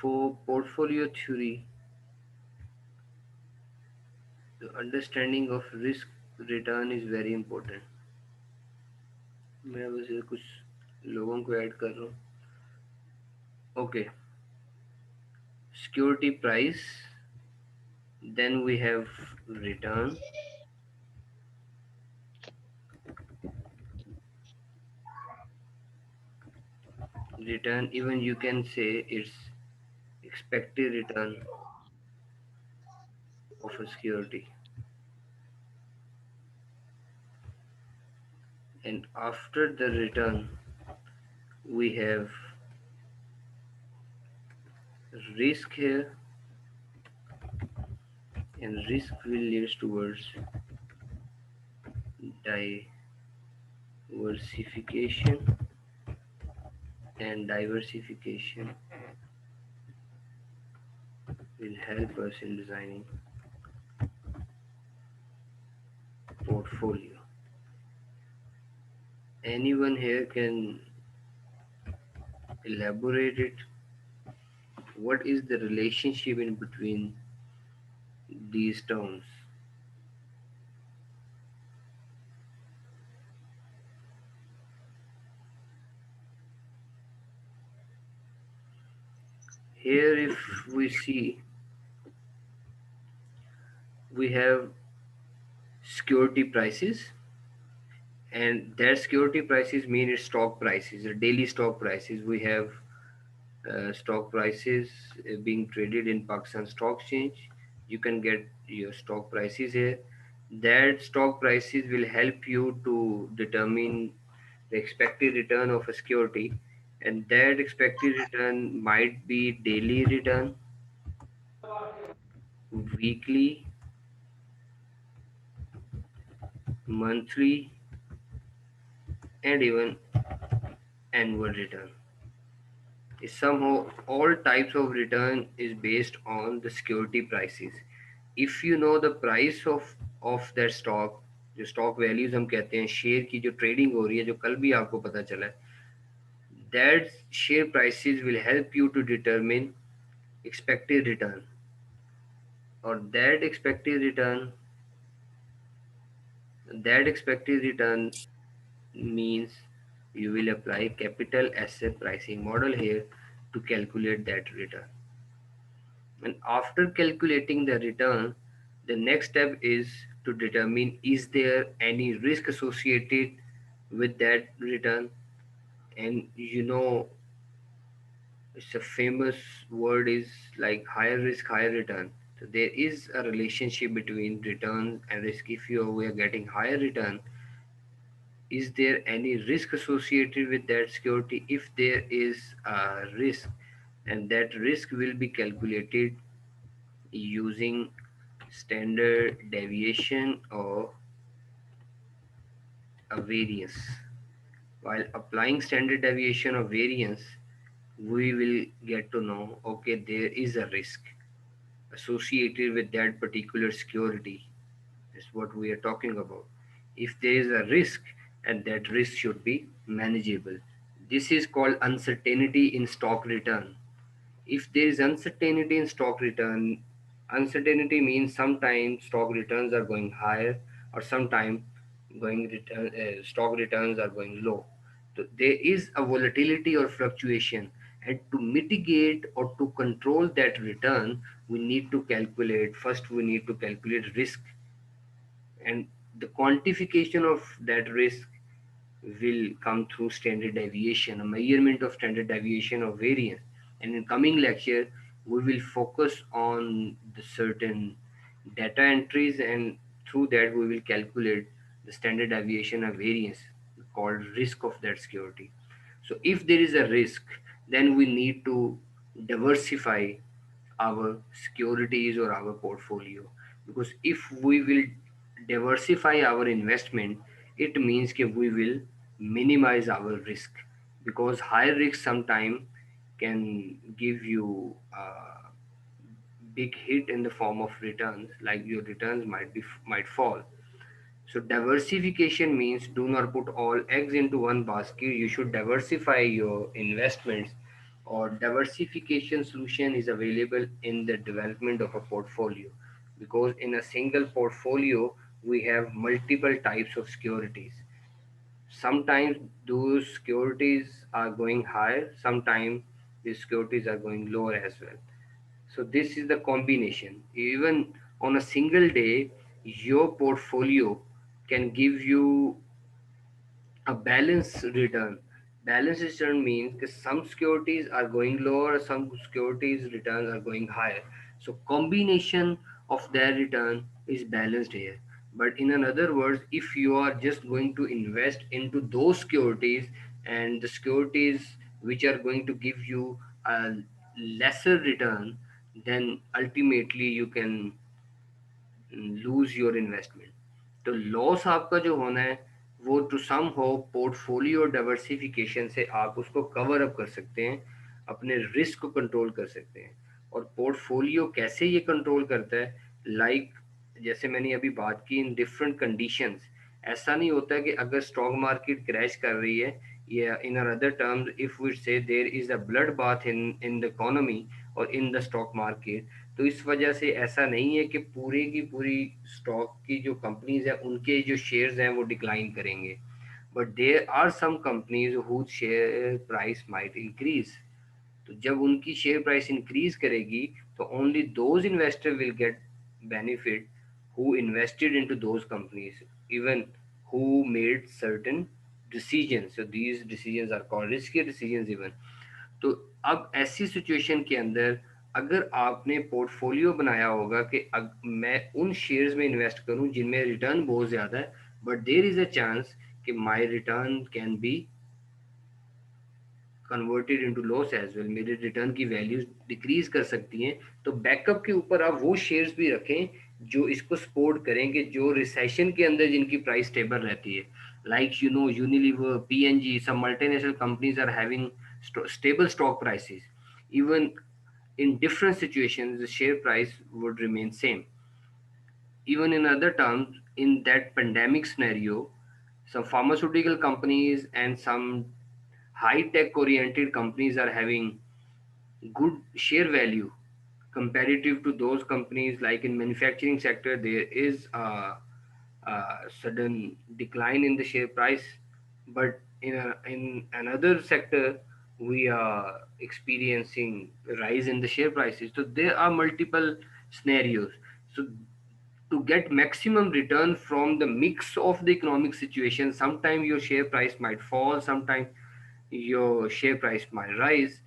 For portfolio theory, the understanding of risk return is very important. मैं बस ये कुछ लोगों को ऐड कर रहा हूँ. Okay, security price, then we have return. Return, even you can say it's expected return of a security. And after the return, we have risk here, and risk will lead towards diversification, and diversification will help us in designing portfolio. Anyone here can elaborate it? What is the relationship in between these terms? Here, if we see, we have security prices, and that security prices mean its stock prices, the daily stock prices. We have stock prices being traded in Pakistan Stock Exchange. You can get your stock prices here. That stock prices will help you to determine the expected return of a security, and that expected return might be daily return, weekly, monthly, and even annual return. Somehow all types of return is based on the security prices. If you know the price of that stock, जो stock values हम कहते हैं share की जो trading हो रही है, जो कल भी आपको पता चला है, that share prices will help you to determine expected return, or that expected return means you will apply capital asset pricing model here to calculate that return. And after calculating the return, the next step is to determine is there any risk associated with that return. And it's a famous word is like higher risk, higher return. So there is a relationship between return and risk. If we are getting higher return, is there any risk associated with that security? If there is a risk, and that risk will be calculated using standard deviation or a variance. While applying standard deviation or variance, we will get to know, okay, there is a risk associated with that particular security. That's what we are talking about. If there is a risk, and that risk should be manageable. This is called uncertainty in stock return. If there is uncertainty in stock return, uncertainty means sometimes stock returns are going higher, or sometimes stock returns are going low. So there is a volatility or fluctuation, and to mitigate or to control that return, we need to calculate. First, we need to calculate risk, and the quantification of that risk will come through standard deviation, a measurement of standard deviation or variance. And in coming lecture, we will focus on the certain data entries, and through that we will calculate the standard deviation or variance called risk of that security. So if there is a risk, then we need to diversify our securities or our portfolio, because if we will diversify our investment, it means that we will minimize our risk, because high risk sometime can give you a big hit in the form of returns, like your returns might fall. So diversification means do not put all eggs into one basket. You should diversify your investments or diversification solution is available in the development of a portfolio, because in a single portfolio we have multiple types of securities. Sometimes those securities are going higher, sometimes the securities are going lower as well. So this is the combination. Even on a single day, your portfolio can give you a balanced return. Balanced return means that some securities are going lower, some securities returns are going higher. So combination of their return is balanced here. But in another words, if you are just going to invest into those securities and the securities which are going to give you a lesser return, then ultimately you can lose your investment. तो loss आपका जो होना है वो to some हो portfolio diversification से आप उसको कवर अप कर सकते हैं, अपने रिस्क को कंट्रोल कर सकते हैं। और पोर्टफोलियो कैसे ये कंट्रोल करता है, लाइक जैसे मैंने अभी बात की इन डिफरेंट कंडीशंस। ऐसा नहीं होता कि अगर स्टॉक मार्केट क्रैश कर रही है, या in other terms if we say there is a blood bath in in the economy और इन द स्टॉक मार्केट, तो इस वजह से ऐसा नहीं है कि पूरी की पूरी स्टॉक की जो कंपनीज हैं उनके जो शेयर्स हैं वो डिक्लाइन करेंगे, but there are some companies whose share price might increase. तो जब उनकी शेयर प्राइस इंक्रीज करेगी तो only those investor will get benefit who invested into those companies, even who made certain decisions. So these decisions are called risky decisions even. तो अब ऐसी situation के अंदर अगर आपने पोर्टफोलियो बनाया होगा कि मैं उन शेयर्स में इन्वेस्ट करूं जिनमें रिटर्न बहुत ज़्यादा है, but there is a chance कि my return can be converted into loss as well, मेरे रिटर्न की वैल्यूज डिक्रीज कर सकती हैं। तो बैकअप के ऊपर आप वो शेयर्स भी रखें जो इसको सपोर्ट करेंगे, जो रिसेशन के अंदर जिनकी प्राइस स्टेबल रहती है, like you know Unilever, PNG, some multinational companies are having stable stock prices. Even in different situations the share price would remain same. Even in other terms, in that pandemic scenario, some pharmaceutical companies and some high tech oriented companies are having good share value comparative to those companies. Like in manufacturing sector there is a sudden decline in the share price, but in another sector we are experiencing rise in the share prices. So there are multiple scenarios. So to get maximum return from the mix of the economic situation, sometime your share price might fall, sometime your share price might rise.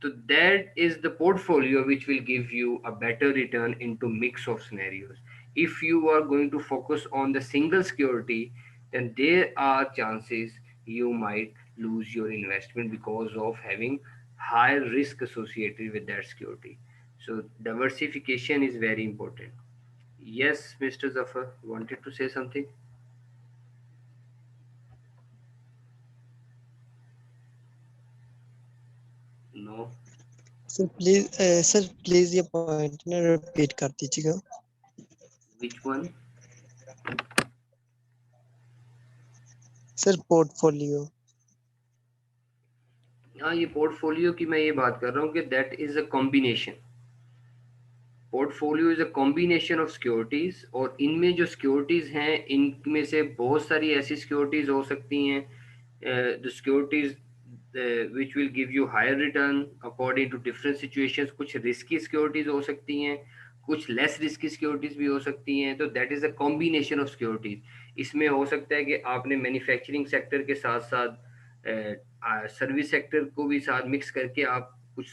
So that is the portfolio which will give you a better return into mix of scenarios. If you are going to focus on the single security, then there are chances you might lose your investment because of having high risk associated with that security. So diversification is very important. Yes, Mr. Zafar wanted to say something. No. Sir please ये point ना repeat कर दीजिएगा। Which one? Sir portfolio. हाँ, ये portfolio की मैं ये बात कर रहा हूँ कि that is a combination. Portfolio is a combination of securities, और इनमें जो सिक्योरिटीज हैं इनमें से बहुत सारी ऐसी सिक्योरिटीज हो सकती हैं, the securities which will give you higher return according to different situations. कुछ रिस्की सिक्योरिटीज हो सकती हैं, कुछ लेस रिस्की सिक्योरिटीज भी हो सकती हैं। तो that is a combination of securities. इसमें हो सकता है कि आपने मैन्युफैक्चरिंग सेक्टर के साथ साथ सर्विस सेक्टर को भी साथ मिक्स करके आप कुछ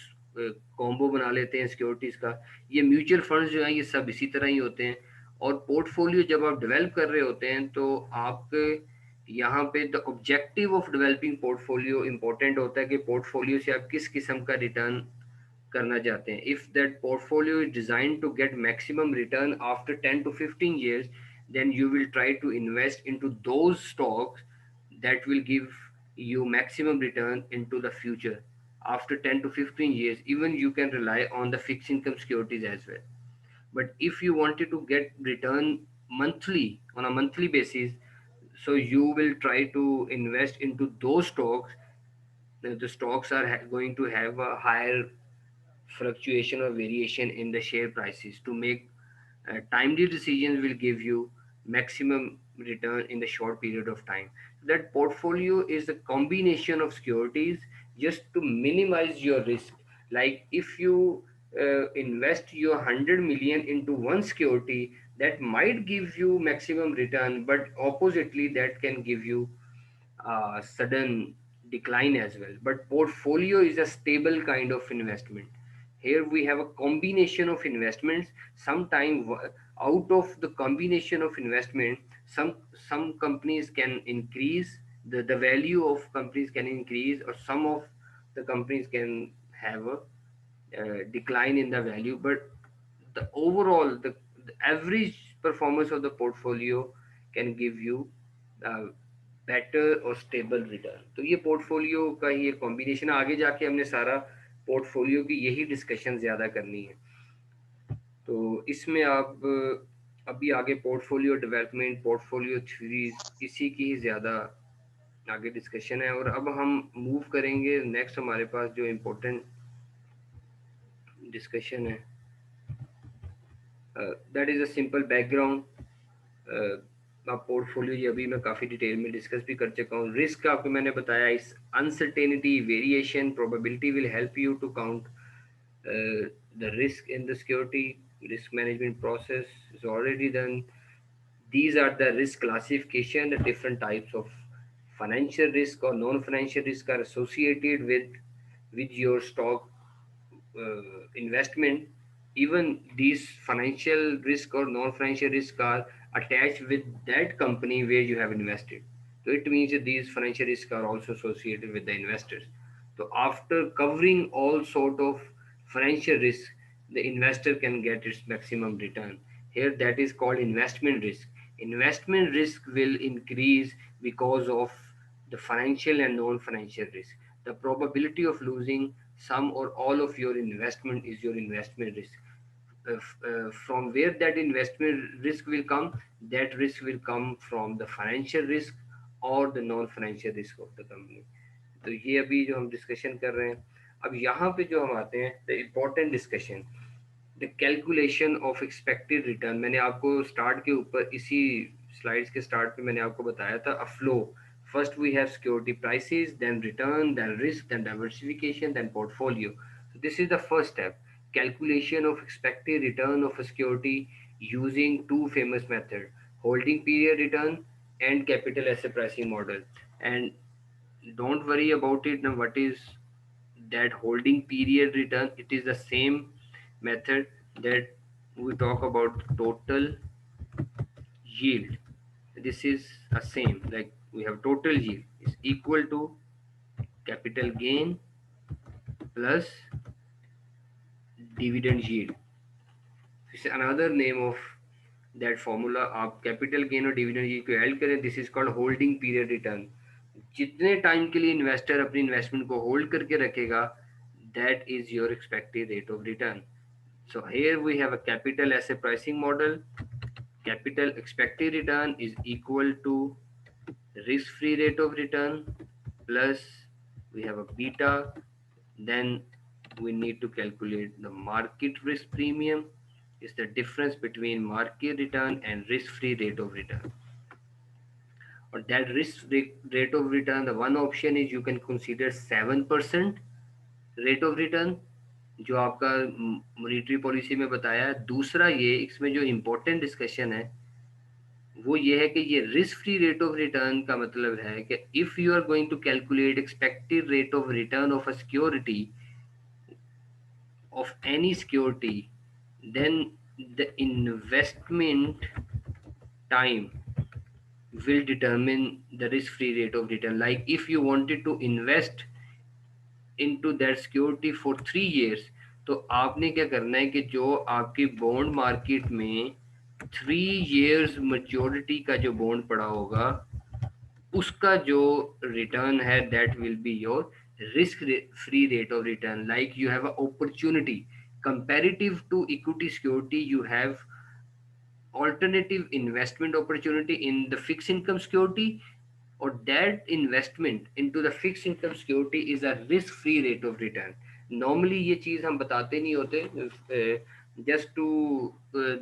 कॉम्बो बना लेते हैं सिक्योरिटीज का। ये म्यूचुअल फंड्स जो हैं ये सब इसी तरह ही होते हैं। और पोर्टफोलियो जब आप डेवलप कर रहे होते हैं तो आप यहाँ पे the objective of developing portfolio important होता है कि पोर्टफोलियो से आप किस किस्म का रिटर्न करना चाहते हैं। If that portfolio is design to get maximum return after 10 to 15 years, then you will try to invest into those stocks that will give you maximum return into the future. After 10 to 15 years, even you can rely on the fixed income securities as well. But if you wanted to get return monthly, on a monthly basis, so you will try to invest into those stocks the stocks are going to have a higher fluctuation or variation in the share prices. To make timely decisions will give you maximum return in the short period of time. That portfolio is a combination of securities just to minimize your risk. Like if you invest your 100 million into one security, that might give you maximum return, but oppositely that can give you sudden decline as well. But portfolio is a stable kind of investment. Here we have a combination of investments. Sometime out of the combination of investment, some companies can increase, the value of companies can increase, or some of the companies can have a decline in the value. But the overall, the average performance of the portfolio can give you uh, better और stable return. तो ये portfolio का ही एक combination. आगे जाके हमने सारा portfolio की यही डिस्कशन ज़्यादा करनी है. तो इसमें आप अभी आगे पोर्टफोलियो डेवलपमेंट, पोर्टफोलियो थ्योरीज, इसी की ही ज़्यादा आगे डिस्कशन है. और अब हम मूव करेंगे नेक्स्ट. हमारे पास जो इम्पोर्टेंट डिस्कशन है, that is a simple background. आप पोर्टफोलियो ये अभी मैं काफ़ी डिटेल में डिस्कस भी कर चुका हूँ. रिस्क आपको मैंने बताया, इस uncertainty, variation, probability will help you to count the risk in the security. Risk management process is already done. These are the risk classification. The different types of financial risk or non-financial risk are associated with your stock investment. Even these financial risk or non-financial risk are attached with that company where you have invested. So it means that these financial risks are also associated with the investors. So after covering all sort of financial risk, the investor can get its maximum return. Here that is called investment risk. Investment risk will increase because of the financial and non-financial risk. The probability of losing some or all of your investment is your investment risk. From where that investment risk will come, that risk will come from the financial risk or the non financial risk of the company. तो ये अभी जो हम discussion कर रहे हैं. अब यहाँ पे जो हम आते हैं, the important discussion, the calculation of expected return. मैंने आपको स्टार्ट के ऊपर इसी स्लाइड्स के स्टार्ट पे मैंने आपको बताया था a flow. First we have security prices, then return, then risk, then diversification, then portfolio. So this is the first step, calculation of expected return of a security using two famous method, holding period return and capital asset pricing model. And don't worry about it now, what is that holding period return? It is the same method that we talk about total yield. This is the same, like we have total yield is equal to capital gain plus dividend yield. This is another name of that formula. आप capital gain और dividend yield को add करें, this is called holding period return. जितने time के लिए investor अपनी investment को hold करके रखेगा, that is your expected rate of return. So here we have a capital asset pricing model. Capital expected return is equal to risk-free rate of return plus we have a beta. Then we need to calculate the market risk premium. Is the difference between market return and risk-free rate of return. Or that rate of return, the one option is you can consider 7% rate of return जो आपका monetary policy में बताया है. दूसरा ये इसमें जो important discussion है वो ये है कि ये risk free rate of return का मतलब है कि if you are going to calculate expected rate of return of a security, of any security, then the investment time will determine the risk free rate of return. Like if you wanted to invest into that security for 3 years, तो आपने क्या करना है कि जो आपकी bond market में 3 years maturity का जो बॉन्ड पड़ा होगा, उसका जो रिटर्न है that will be your risk free rate of return. Like you have an opportunity comparative to equity security, you have alternative investment opportunity in the fixed income security. or that investment into the fixed income security is a risk free rate of return. Normally ये चीज हम बताते नहीं होते, just to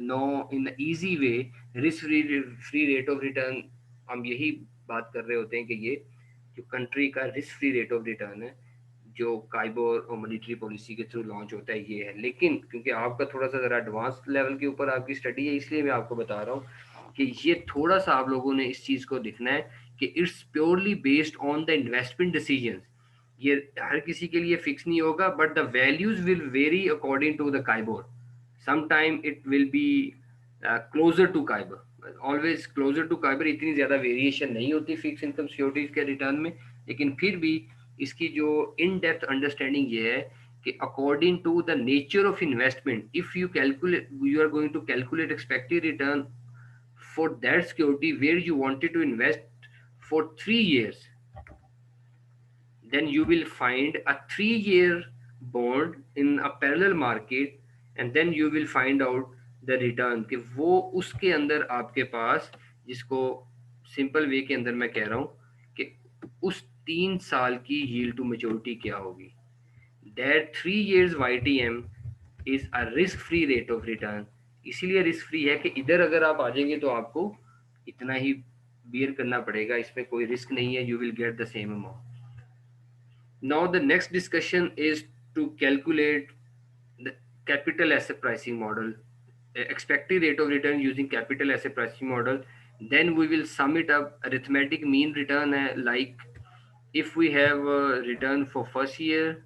know in an easy way risk free rate of return, हम यही बात कर रहे होते हैं कि ये जो कंट्री का risk free rate of return है जो काइबोर और मॉनेटरी पॉलिसी के थ्रू लॉन्च होता है ये है। लेकिन क्योंकि आपका थोड़ा सा ज़रा एडवांस लेवल के ऊपर आपकी स्टडी है इसलिए मैं आपको बता रहा हूँ कि ये थोड़ा सा आप लोगों ने इस चीज़ को देखना है कि it's purely based on the investment decisions. ये हर किसी के लिए फिक्स नहीं होगा but the values will vary according to the KIBOR. sometime it will be closer to Kyber, always closer to Kyber। इतनी ज़्यादा वेरिएशन नहीं होती फिक्स इनकम सिक्योरिटीज के रिटर्न में, लेकिन फिर भी इसकी जो इन डेप्थ अंडरस्टैंडिंग ये है कि according to the nature of investment if you calculate you are going to calculate expected return for that security where you wanted to invest for 3 years, then you will find a 3 year bond in a parallel market and then you will find out the return कि वो उसके अंदर आपके पास जिसको simple way के अंदर मैं कह रहा हूँ कि उस 3 साल की yield to maturity क्या होगी। That 3 years YTM is a risk free rate of return। इसीलिए रिस्क फ्री है कि इधर अगर आप आ जाएंगे तो आपको इतना ही बियर करना पड़ेगा, इसमें कोई रिस्क नहीं है, you will get the same amount. Now the next discussion is to calculate the capital asset pricing model, expected rate of return using capital asset pricing model. Then we will sum it up. Arithmetic mean return like if we have a return for first year,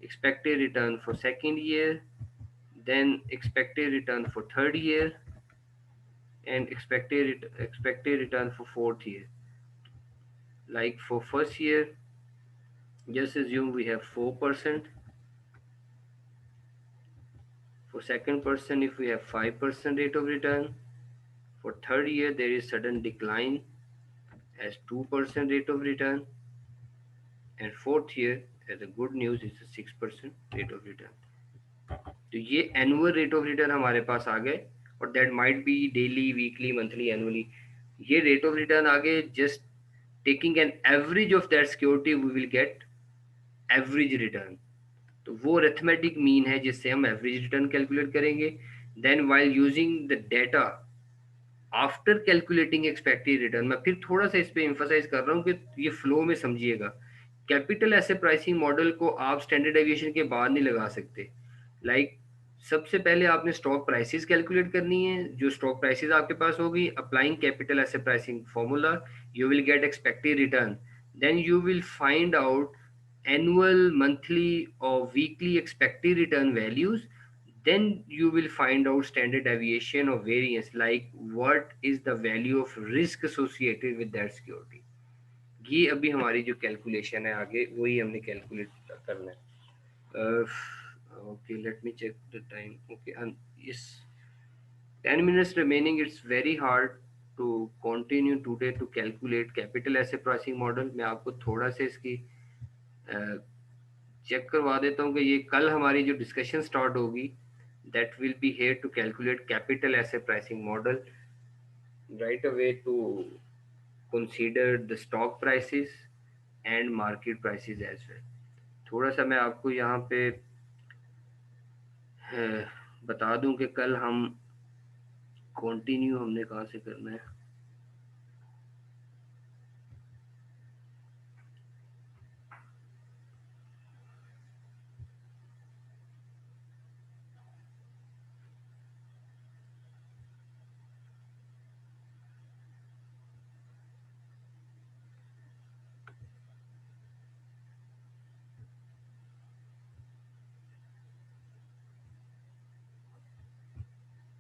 expected return for second year, then expected return for third year, and expected return for fourth year. Like for first year, just assume we have 4%. For second person, if we have 5% rate of return, for third year there is sudden decline as 2% rate of return, and fourth year as a good news is a 6% rate of return. तो ये annual rate of return हमारे पास आ गए और that might be daily weekly monthly annually. ये rate of return आ गए, just taking an average of that security we will get average return. तो वो अरिथमेटिक मीन है जिससे हम एवरेज रिटर्न कैलकुलेट करेंगे। Then while using the data after calculating expected return, मैं फिर थोड़ा सा इस पे एम्फसाइज कर रहा हूँ कि ये फ्लो में समझिएगा। कैपिटल एसेट प्राइसिंग मॉडल को आप स्टैंडर्ड डेविएशन के बाद नहीं लगा सकते। लाइक सबसे पहले आपने स्टॉक प्राइसेस कैलकुलेट करनी है, जो स्टॉक प्राइसेस आपके पास होगी, applying capital asset pricing formula you will get expected return. Then you will find out annual, monthly or weekly expected return values. Then you will find out standard deviation or variance, like what is the value of risk associated with that security। ये अभी हमारी जो calculation है आगे वही हमने calculate करना है। Okay let me check the time. Okay इस 10 minutes remaining, it's very hard to continue today to calculate capital asset pricing model। मैं आपको थोड़ा सा इसकी चेक करवा देता हूँ कि ये कल हमारी जो डिस्कशन स्टार्ट होगी that will be here to calculate capital asset pricing model right away to consider the stock prices and market prices as well. थोड़ा सा मैं आपको यहाँ पे बता दूं कि कल हम कंटिन्यू हमने कहाँ से करना है।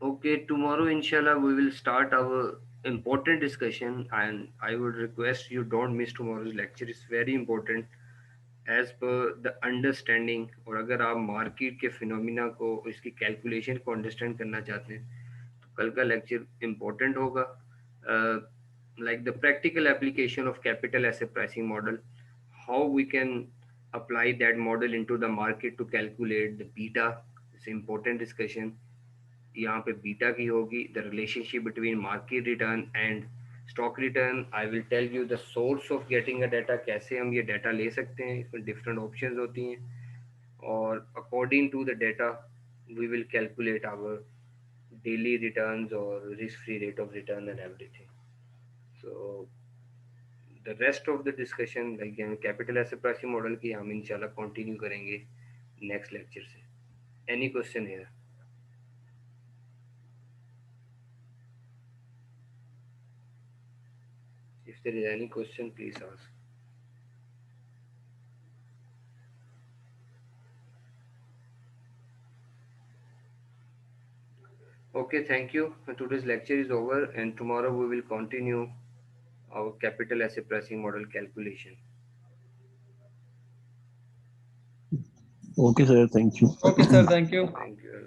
Okay, tomorrow inshallah we will start our important discussion and I would request you don't miss tomorrow's lecture, it's very important as per the understanding। और अगर आप मार्केट के फिनोमिना को इसकी कैलकुलेशन को अंडरस्टैंड करना चाहते हैं तो कल का लेक्चर इम्पोर्टेंट होगा। Like the practical application of capital asset pricing model, how we can apply that model into the market to calculate the beta, it's important discussion। यहाँ पे बीटा की होगी the relationship between market return and stock return, I will tell you the source of getting a data, कैसे हम ये data ले सकते हैं, इसमें डिफरेंट ऑप्शंस होती हैं, और according to the data we will calculate our daily returns और risk free rate of return and everything. So the rest of the discussion like capital asset pricing model की हम इंशाल्लाह कंटिन्यू करेंगे next lecture से. Any question है? If there is any question, please ask. Okay, thank you. Today's lecture is over, and tomorrow we will continue our capital asset pricing model calculation. Okay, sir. Thank you. Okay, sir. Thank you. Thank you.